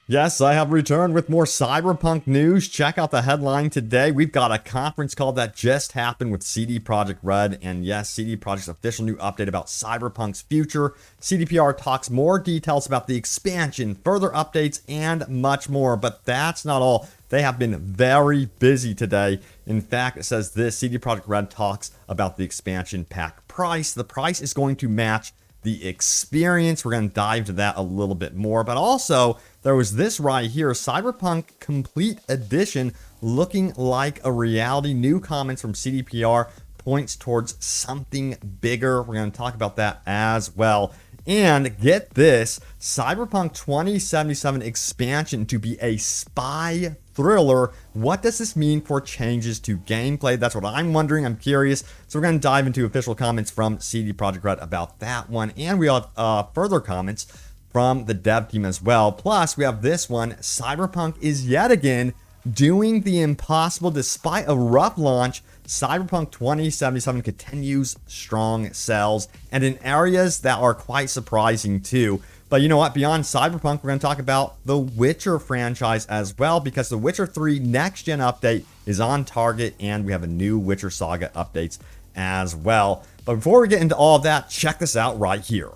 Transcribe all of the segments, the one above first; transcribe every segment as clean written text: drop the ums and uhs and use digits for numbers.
Yes, I have returned with more Cyberpunk news. Check out the headline today. We've got a conference call that just happened with CD Projekt RED. And yes, CD Projekt's official new update about Cyberpunk's future. CDPR talks more details about the expansion, further updates, and much more. But that's not all. They have been very busy today. In fact, it says this, CD Projekt RED talks about the expansion pack price. The price is going to match the experience. We're going to dive into that a little bit more. But also, there was this right here, Cyberpunk Complete Edition, looking like a reality. New comments from CDPR points towards something bigger. We're going to talk about that as well. And get this, Cyberpunk 2077 expansion to be a spy thriller. What does this mean for changes to gameplay? That's what I'm wondering. I'm curious. So we're going to dive into official comments from CD Projekt RED about that one. And we have further comments from the dev team as well. Plus, we have this one. Cyberpunk is yet again doing the impossible. Despite a rough launch, Cyberpunk 2077 continues strong sales, and in areas that are quite surprising too. But you know what? Beyond Cyberpunk, we're going to talk about the Witcher franchise as well, because the Witcher 3 next-gen update is on target, and we have a new Witcher Saga updates as well. But before we get into all of that, check this out right here.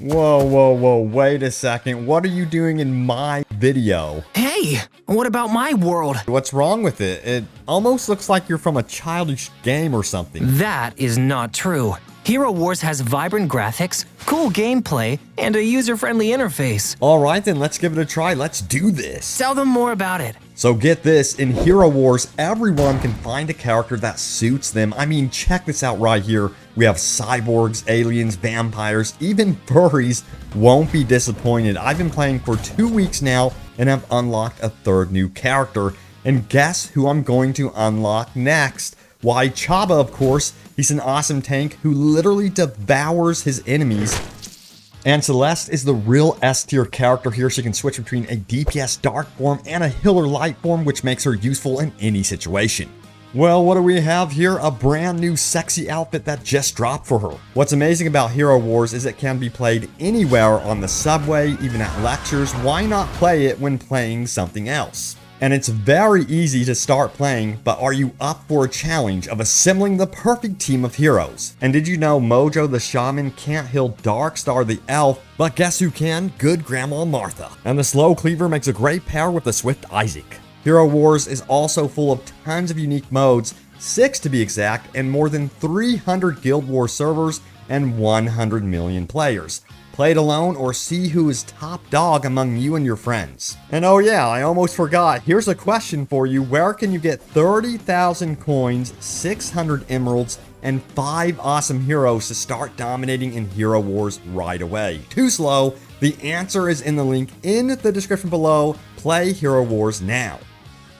Whoa, wait a second. What are you doing in my video? Hey, what about my world? What's wrong with it? It almost looks like you're from a childish game or something. That is not true. Hero Wars has vibrant graphics, cool gameplay, and a user-friendly interface. Alright then, let's give it a try. Let's do this. Tell them more about it. So get this, in Hero Wars, everyone can find a character that suits them. I mean, check this out right here. We have cyborgs, aliens, vampires, even furries. Won't be disappointed. I've been playing for 2 weeks now and have unlocked a third new character. And guess who I'm going to unlock next? Why, Chaba, of course. He's an awesome tank who literally devours his enemies. And Celeste is the real S-tier character here. She can switch between a DPS dark form and a healer light form, which makes her useful in any situation. Well, what do we have here? A brand new sexy outfit that just dropped for her. What's amazing about Hero Wars is it can be played anywhere on the subway, even at lectures. Why not play it when playing something else? And it's very easy to start playing, but are you up for a challenge of assembling the perfect team of heroes? And did you know Mojo the Shaman can't heal Darkstar the Elf, but guess who can? Good Grandma Martha. And the Slow Cleaver makes a great pair with the Swift Isaac. Hero Wars is also full of tons of unique modes, 6 to be exact, and more than 300 Guild Wars servers and 100 million players. Play it alone or see who is top dog among you and your friends. And oh yeah, I almost forgot. Here's a question for you. Where can you get 30,000 coins, 600 emeralds, and 5 awesome heroes to start dominating in Hero Wars right away? Too slow? The answer is in the link in the description below. Play Hero Wars now.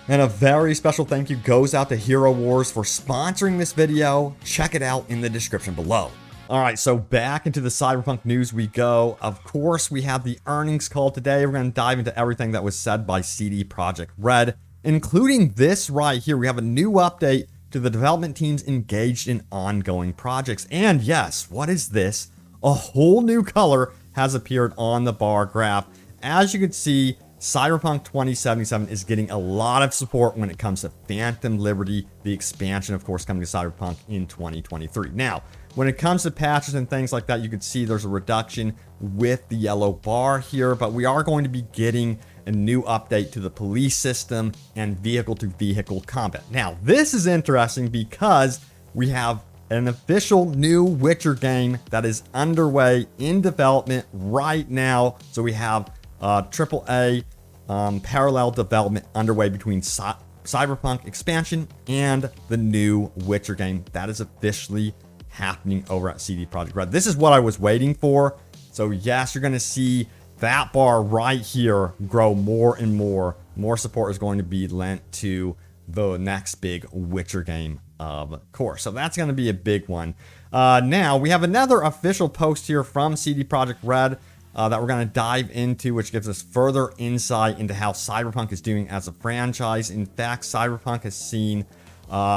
And a very special thank you goes out to Hero Wars for sponsoring this video. Check it out in the description below. Alright, so back into the Cyberpunk news we go. Of course, we have the earnings call today. We're going to dive into everything that was said by CD Projekt RED, including this right here. We have a new update to the development teams engaged in ongoing projects. And yes, what is this? A whole new color has appeared on the bar graph. As you can see, Cyberpunk 2077 is getting a lot of support when it comes to Phantom Liberty, the expansion, of course, coming to Cyberpunk in 2023. Now, when it comes to patches and things like that, you can see there's a reduction with the yellow bar here, but we are going to be getting a new update to the police system and vehicle-to-vehicle combat. Now, this is interesting because we have an official new Witcher game that is underway in development right now. So we have AAA parallel development underway between Cyberpunk expansion and the new Witcher game that is officially happening over at CD Projekt RED. This is what I was waiting for. So yes, you're going to see that bar right here grow more and more. More support is going to be lent to the next big Witcher game, of course. So that's going to be a big one. Now, we have another official post here from CD Projekt RED that we're going to dive into, which gives us further insight into how Cyberpunk is doing as a franchise. In fact, Cyberpunk has seen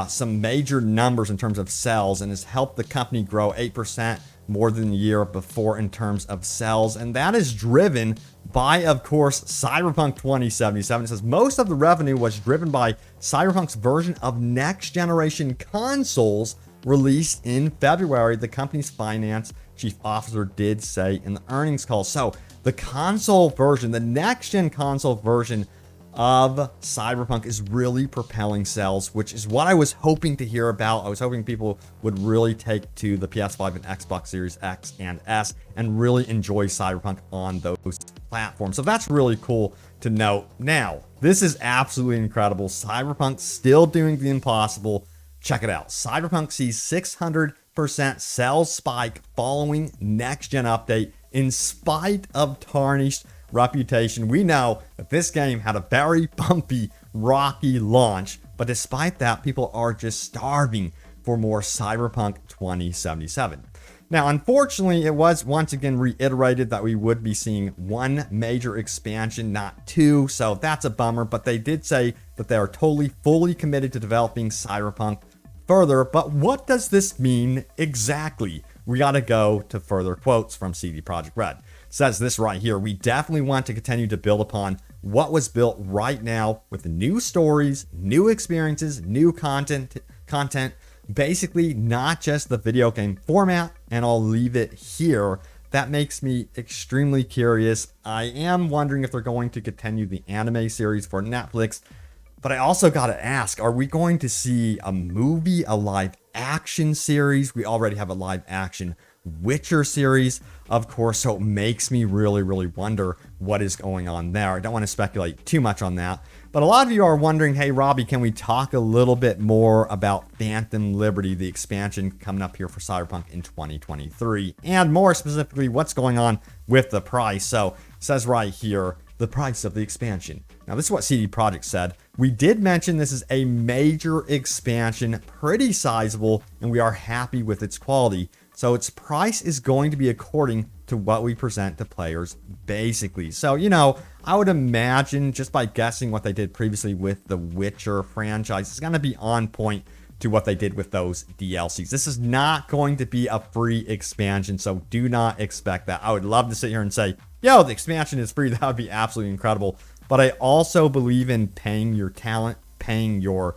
some major numbers in terms of sales and has helped the company grow 8% more than a year before in terms of sales, and that is driven by, of course, Cyberpunk 2077. It says most of the revenue was driven by Cyberpunk's version of next-generation consoles released in February, the company's finance chief officer did say in the earnings call. So the console version, the next-gen console version of Cyberpunk is really propelling sales, which is what I was hoping to hear about. I was hoping people would really take to the PS5 and Xbox Series X and S and really enjoy Cyberpunk on those platforms. So that's really cool to note. Now, this is absolutely incredible. Cyberpunk still doing the impossible. Check it out. Cyberpunk sees 600% sales spike following next-gen update in spite of tarnished reputation. We know that this game had a very bumpy, rocky launch, but despite that, people are just starving for more Cyberpunk 2077. Now, unfortunately, it was once again reiterated that we would be seeing one major expansion, not two, so that's a bummer, but they did say that they are totally, fully committed to developing Cyberpunk further. But what does this mean exactly? We gotta go to further quotes from CD Projekt RED. Says this right here: we definitely want to continue to build upon what was built right now with new stories, new experiences, new content, basically not just the video game format, and I'll leave it here. That makes me extremely curious. I am wondering if they're going to continue the anime series for Netflix, but I also gotta ask, are we going to see a movie, a live action series? We already have a live action Witcher series, of course, so it makes me really wonder what is going on there. I don't want to speculate too much on that, but a lot of you are wondering, hey Robbie, can we talk a little bit more about Phantom Liberty, the expansion coming up here for Cyberpunk in 2023, and more specifically what's going on with the price. So it says right here, the price of the expansion. Now, this is what CD Projekt said. We did mention this is a major expansion, pretty sizable, and we are happy with its quality. So its price is going to be according to what we present to players, basically. So, you know, I would imagine, just by guessing what they did previously with the Witcher franchise, it's going to be on point to what they did with those DLCs. This is not going to be a free expansion, so do not expect that. I would love to sit here and say, yo, the expansion is free. That would be absolutely incredible. But I also believe in paying your talent, paying your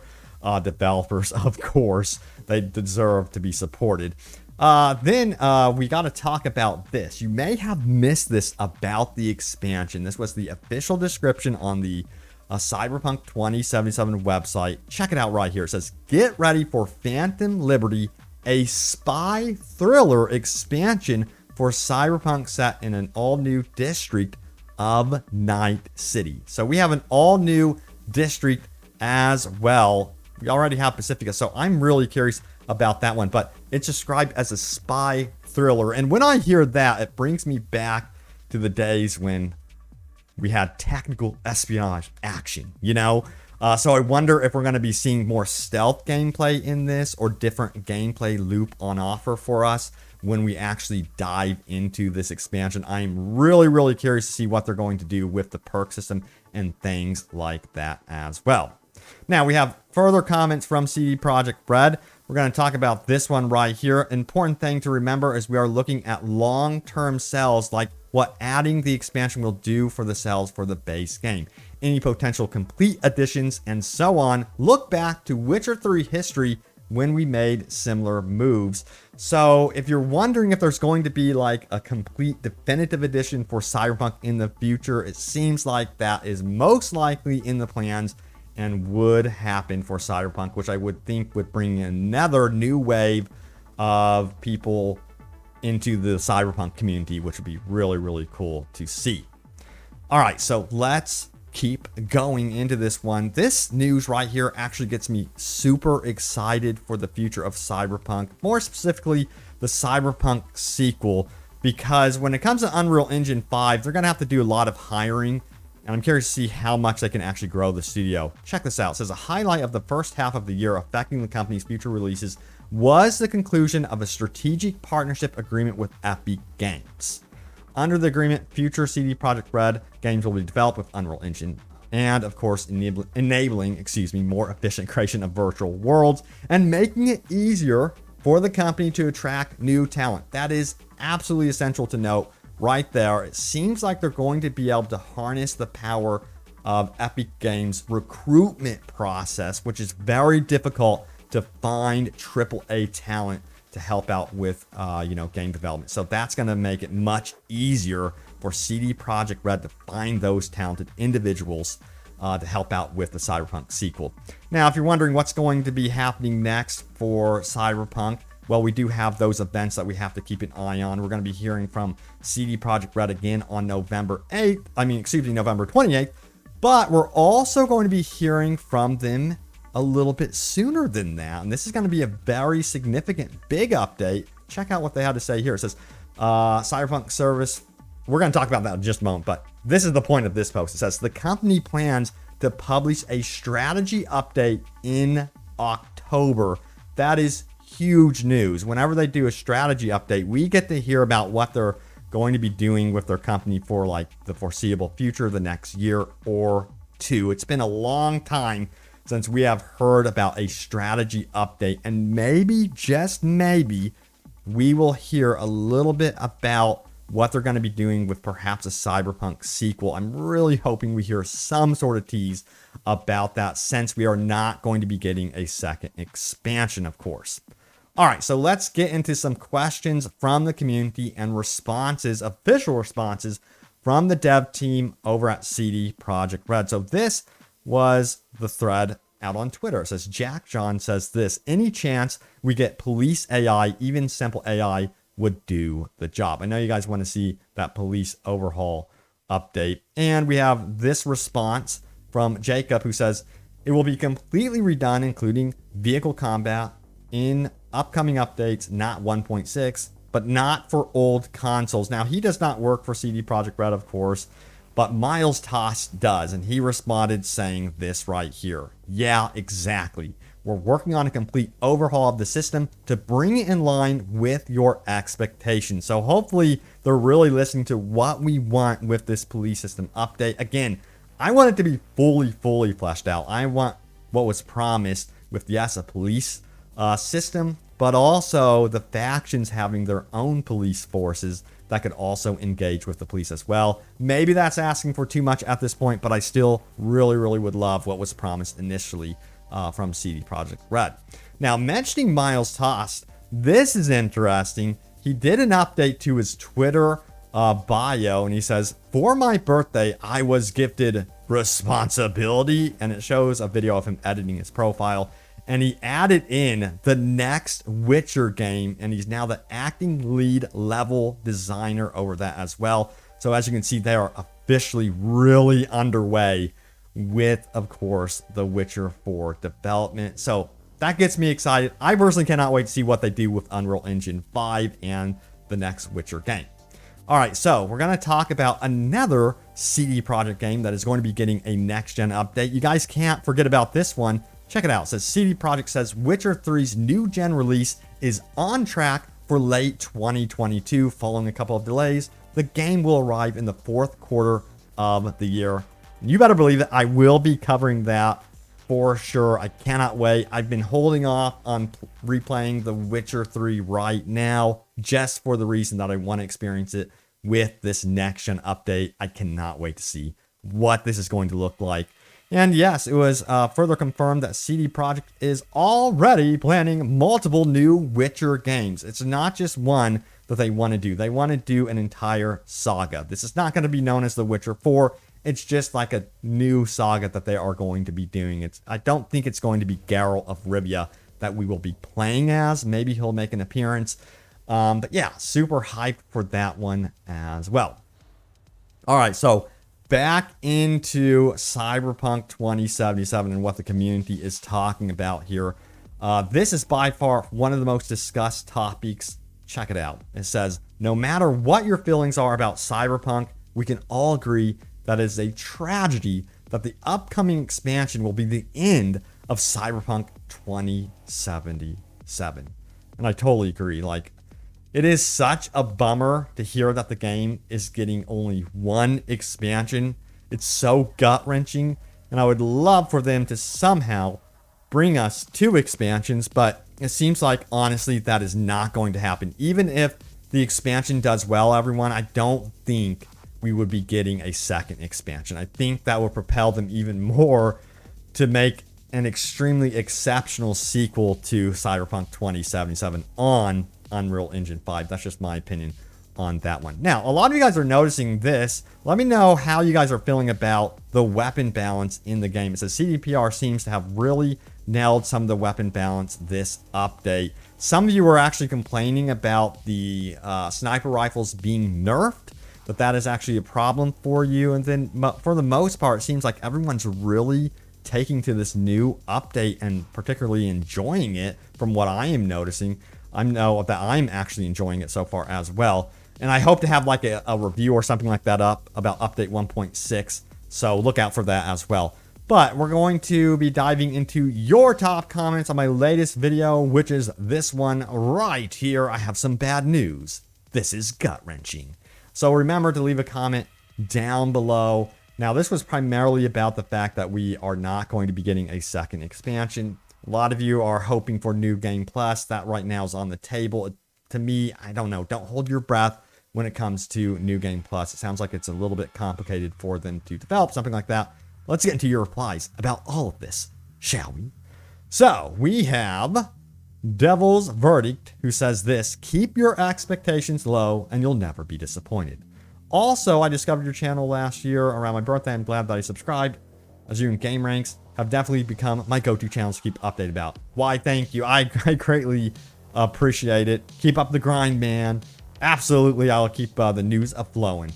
developers, of course. They deserve to be supported. Then we got to talk about this. You may have missed this about the expansion. This was the official description on the Cyberpunk 2077 website. Check it out right here. It says, get ready for Phantom Liberty, a spy thriller expansion for Cyberpunk set in an all-new district of Night City. So we have an all-new district as well. We already have Pacifica, so I'm really curious about that one, but it's described as a spy thriller. And when I hear that, it brings me back to the days when we had technical espionage action, you know? So I wonder if we're going to be seeing more stealth gameplay in this, or different gameplay loop on offer for us when we actually dive into this expansion. I'm really curious to see what they're going to do with the perk system and things like that as well. Now, we have further comments from CD Projekt RED. We're going to talk about this one right here. Important thing to remember is we are looking at long-term sales, like what adding the expansion will do for the sales for the base game, any potential complete additions, and so on. Look back to Witcher 3 history when we made similar moves. So if you're wondering if there's going to be like a complete definitive edition for Cyberpunk in the future, it seems like that is most likely in the plans and would happen for Cyberpunk, which I would think would bring another new wave of people into the Cyberpunk community, which would be really cool to see. All right, so let's keep going into this one. This news right here actually gets me super excited for the future of Cyberpunk, more specifically the Cyberpunk sequel, because when it comes to Unreal Engine 5, they're going to have to do a lot of hiring, and I'm curious to see how much they can actually grow the studio. Check this out. It says a highlight of the first half of the year affecting the company's future releases was the conclusion of a strategic partnership agreement with Epic Games. Under the agreement, future CD Projekt RED games will be developed with Unreal Engine, and of course enabling more efficient creation of virtual worlds and making it easier for the company to attract new talent. That is absolutely essential to note right there. It seems like they're going to be able to harness the power of Epic Games' recruitment process, which is very difficult to find AAA talent to help out with, game development. So that's going to make it much easier for CD Projekt Red to find those talented individuals to help out with the Cyberpunk sequel. Now, if you're wondering what's going to be happening next for Cyberpunk, well, we do have those events that we have to keep an eye on. We're going to be hearing from CD Projekt Red again on November 28th. But we're also going to be hearing from them a little bit sooner than that. And this is going to be a very significant, big update. Check out what they had to say here. It says, Cyberpunk service. We're going to talk about that in just a moment, but this is the point of this post. It says, the company plans to publish a strategy update in October. That is huge news. Whenever they do a strategy update, we get to hear about what they're going to be doing with their company for like the foreseeable future, the next year or two. It's been a long time since we have heard about a strategy update, and maybe, just maybe, we will hear a little bit about what they're going to be doing with perhaps a Cyberpunk sequel. I'm really hoping we hear some sort of tease about that, since we are not going to be getting a second expansion, of course. All right, so let's get into some questions from the community and responses, official responses from the dev team over at CD Projekt Red. So this was the thread out on Twitter. It says, Jack John says this: any chance we get police AI, even simple AI, would do the job. I know you guys want to see that police overhaul update. And we have this response from Jacob, who says, it will be completely redone, including vehicle combat in upcoming updates, not 1.6, but not for old consoles. Now, he does not work for CD Projekt Red, of course, but Miles Toss does, and he responded saying this right here. Yeah, exactly. We're working on a complete overhaul of the system to bring it in line with your expectations. So hopefully they're really listening to what we want with this police system update. Again, I want it to be fully fleshed out. I want what was promised with, yes, a police system, but also the factions having their own police forces that could also engage with the police as well. Maybe that's asking for too much at this point, but I still really would love what was promised initially from CD Projekt Red. Now, mentioning Miles Tost, this is interesting. He did an update to his Twitter bio, and he says, for my birthday, I was gifted responsibility, and it shows a video of him editing his profile. And he added in the next Witcher game, and he's now the acting lead level designer over that as well. So as you can see, they are officially really underway with, of course, the Witcher 4 development. So that gets me excited. I personally cannot wait to see what they do with Unreal Engine 5 and the next Witcher game. All right, so we're going to talk about another CD Projekt game that is going to be getting a next-gen update. You guys can't forget about this one. Check it out. It says CD Projekt says Witcher 3's new gen release is on track for late 2022. Following a couple of delays, the game will arrive in the fourth quarter of the year. You better believe it. I will be covering that for sure. I cannot wait. I've been holding off on replaying The Witcher 3 right now, just for the reason that I want to experience it with this next gen update. I cannot wait to see what this is going to look like. And yes, it was further confirmed that CD Projekt is already planning multiple new Witcher games. It's not just one that they want to do. They want to do an entire saga. This is not going to be known as The Witcher 4. It's just like a new saga that they are going to be doing. I don't think it's going to be Geralt of Rivia that we will be playing as. Maybe he'll make an appearance. But yeah, super hyped for that one as well. All right, so back into Cyberpunk 2077 and what the community is talking about here. This is by far one of the most discussed topics. Check it out. It says, no matter what your feelings are about Cyberpunk, we can all agree that it is a tragedy that the upcoming expansion will be the end of Cyberpunk 2077. And I totally agree. Like, it is such a bummer to hear that the game is getting only one expansion. It's so gut-wrenching, and I would love for them to somehow bring us 2 expansions, but it seems like, honestly, that is not going to happen. Even if the expansion does well, everyone, I don't think we would be getting a second expansion. I think that would propel them even more to make an extremely exceptional sequel to Cyberpunk 2077 on Unreal Engine 5. That's just my opinion on that one. Now, a lot of you guys are noticing this. Let me know how you guys are feeling about the weapon balance in the game. It says CDPR seems to have really nailed some of the weapon balance this update. Some of you were actually complaining about the sniper rifles being nerfed, that is actually a problem for you. And then for the most part, it seems like everyone's really taking to this new update and particularly enjoying it from what I am noticing. I know that I'm actually enjoying it so far as well. And I hope to have like a review or something like that up about update 1.6. So look out for that as well. But we're going to be diving into your top comments on my latest video, which is this one right here. I have some bad news. This is gut-wrenching. So remember to leave a comment down below. Now, this was primarily about the fact that we are not going to be getting a second expansion. A lot of you are hoping for New Game Plus. That right now is on the table. To me, I don't know. Don't hold your breath when it comes to New Game Plus. It sounds like it's a little bit complicated for them to develop something like that. Let's get into your replies about all of this, shall we? So, we have Devil's Verdict, who says this: keep your expectations low and you'll never be disappointed. Also, I discovered your channel last year around my birthday. I'm glad that I subscribed, as you and Game Ranks have definitely become my go-to channels to keep updated about. Why, thank you. I greatly appreciate it. Keep up the grind, man. Absolutely, I'll keep the news a-flowing.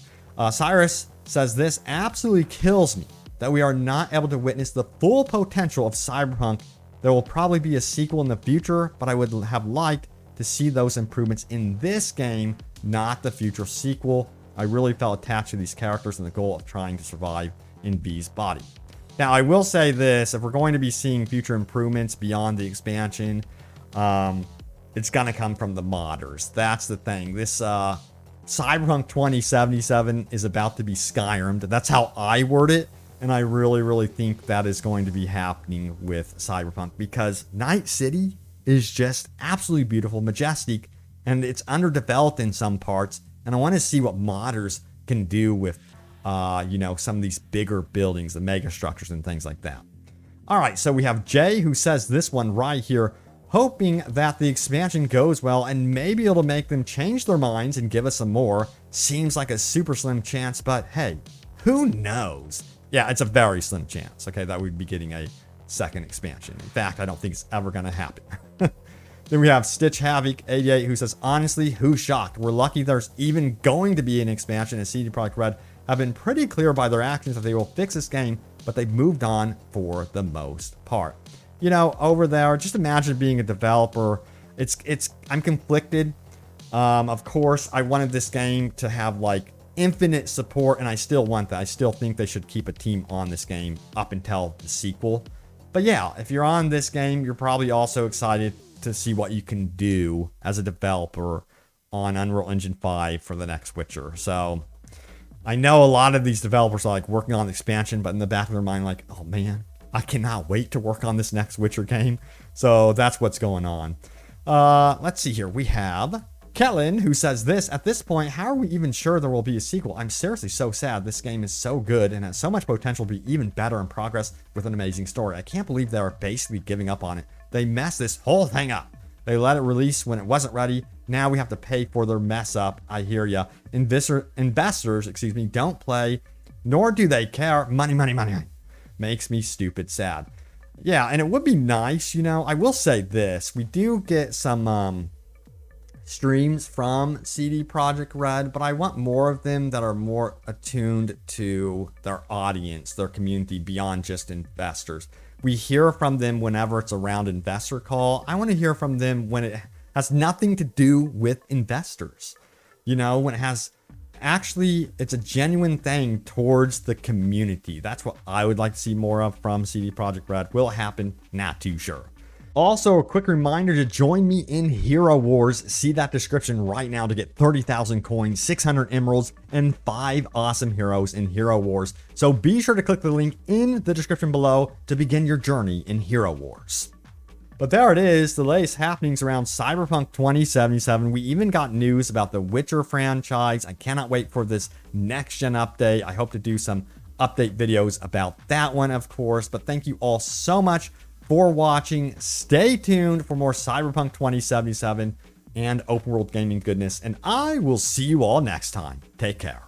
Cyrus says this: absolutely kills me that we are not able to witness the full potential of Cyberpunk. There will probably be a sequel in the future, but I would have liked to see those improvements in this game, not the future sequel. I really felt attached to these characters and the goal of trying to survive in V's body. Now, I will say this: if we're going to be seeing future improvements beyond the expansion, it's going to come from the modders. That's the thing. This Cyberpunk 2077 is about to be Skyrimed. That's how I word it. And I really, really think that is going to be happening with Cyberpunk, because Night City is just absolutely beautiful, majestic, and it's underdeveloped in some parts. And I want to see what modders can do with, you know, some of these bigger buildings, the mega structures and things like that. All right, so we have Jay, who says this one right here: hoping that the expansion goes well and maybe it'll make them change their minds and give us some more. Seems like a super slim chance, but hey, who knows? Yeah, it's a very slim chance, okay, that we'd be getting a second expansion. In fact, I don't think it's ever going to happen. Then we have Stitch Havoc 88, who says, honestly, who's shocked? We're lucky there's even going to be an expansion, as CD Projekt RED have been pretty clear by their actions that they will fix this game, but they've moved on for the most part. You know, over there, just imagine being a developer. I'm conflicted. Of course, I wanted this game to have like infinite support, and I still want that. I still think they should keep a team on this game up until the sequel. But yeah, if you're on this game, you're probably also excited to see what you can do as a developer on Unreal Engine 5 for the next Witcher. So I know a lot of these developers are like working on the expansion, but in the back of their mind, like, oh man, I cannot wait to work on this next Witcher game. So that's what's going on. Let's see here. We have Kellen, who says this: at this point, how are we even sure there will be a sequel? I'm seriously so sad. This game is so good and has so much potential to be even better in progress with an amazing story. I can't believe they are basically giving up on it. They messed this whole thing up. They let it release when it wasn't ready. Now we have to pay for their mess up. I hear ya. Investors, don't play, nor do they care. Money, money, money. Makes me stupid sad. Yeah, and it would be nice, you know. I will say this: we do get some streams from CD Projekt RED, but I want more of them that are more attuned to their audience, their community, beyond just investors. We hear from them whenever it's around investor call. I want to hear from them when it has nothing to do with investors. You know, when it has actually, it's a genuine thing towards the community. That's what I would like to see more of from CD Projekt RED. Will it happen? Not too sure. Also, a quick reminder to join me in Hero Wars. See that description right now to get 30,000 coins, 600 emeralds, and 5 awesome heroes in Hero Wars. So be sure to click the link in the description below to begin your journey in Hero Wars. But there it is, the latest happenings around Cyberpunk 2077. We even got news about the Witcher franchise. I cannot wait for this next-gen update. I hope to do some update videos about that one, of course. But thank you all so much for watching. Stay tuned for more Cyberpunk 2077 and open world gaming goodness. And I will see you all next time. Take care.